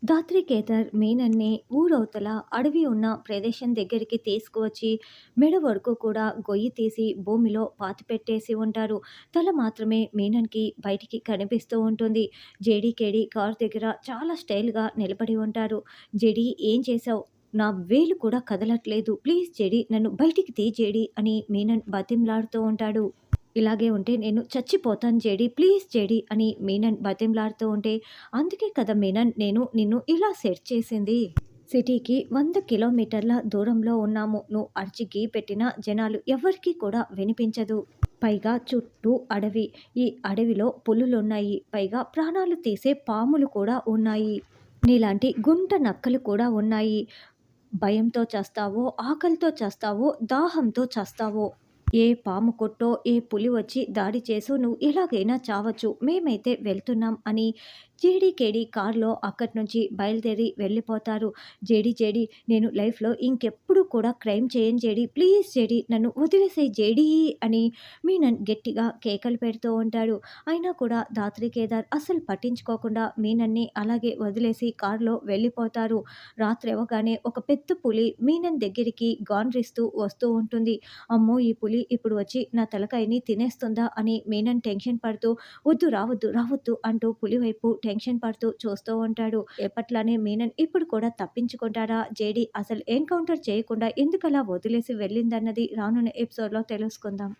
దాత్రి కేదార్ మీనన్ని ఊరవతల అడవి ఉన్న ప్రదేశం దగ్గరికి తీసుకువచ్చి మెడ వరకు కూడా గొయ్యి తీసి భూమిలో పాతిపెట్టేసి ఉంటారు. తల మాత్రమే మీనన్‌కి బయటికి కనిపిస్తూ ఉంటుంది. జేడీ, కారు దగ్గర చాలా స్టైల్‌గా నిలబడి ఉంటారు. "జేడీ ఏం చేశావు? నా వేలు కూడా కదలట్లేదు. ప్లీజ్ జేడీ నన్ను బయటికి తీ జేడీ" అని మీనన్ బతిమలాడుతూ ఉంటాడు. ఇలాగే ఉంటే నేను చచ్చిపోతాను జేడీ. ప్లీజ్ జేడీ అని మీనన్ బతిమలాడుతూ ఉంటే, అందుకే కదా మీనన్ నేను నిన్ను ఇలా సెట్ చేసింది. సిటీకి 100 కిలోమీటర్ల దూరంలో ఉన్నాము. నువ్వు అరిచి గీ పెట్టినా జనాలు ఎవ్వరికీ కూడా వినిపించదు. పైగా చుట్టూ అడవి. ఈ అడవిలో పులులున్నాయి. పైగా ప్రాణాలు తీసే పాములు కూడా ఉన్నాయి. నీలాంటి గుంట నక్కలు కూడా ఉన్నాయి. భయంతో చస్తావో, ఆకలితో చస్తావో, దాహంతో చస్తావో. ఏ పాము కొట్టో, ఏ పులి వచ్చి దాడి చేసో నువ్వు ఎలాగైనా చావచ్చు. మేమైతే వెళ్తున్నాం అని జేడీ కారులో అక్కడి నుంచి బయలుదేరి వెళ్ళిపోతారు. జేడీ నేను లైఫ్‌లో ఇంకెప్పుడు కూడా క్రైమ్ చేయను జేడీ. ప్లీజ్ జేడీ నన్ను వదిలేసేయ్ జేడీ అని మీనన్ గట్టిగా కేకలు పెడుతూ ఉంటాడు. అయినా కూడా దాత్రి కేదార్ అస్సలు పట్టించుకోకుండా మీనన్‌ని అలాగే వదిలేసి కారులో వెళ్ళిపోతారు. రాత్రి అవ్వగానే ఒక పెద్ద పులి మీనన్ దగ్గరికి గాండ్రిస్తూ వస్తూ ఉంటుంది. అమ్మో! ఈ పులి ఇప్పుడు వచ్చి నా తలకాయని తినేస్తుందా అని మీనన్ టెన్షన్ పడుతూ "వద్దు రావద్దు" అంటూ పులి వైపు టెన్షన్ పడుతూ చూస్తూ ఉంటాడు. ఎప్పట్లానే మీనన్ ఇప్పుడు కూడా తప్పించుకుంటాడా? జేడీ అసలు ఎన్‌కౌంటర్ చేయకుండా ఎందుకలా వదిలేసి వెళ్ళిందన్నది రానున్న ఎపిసోడ్‌లో తెలుసుకుందాం.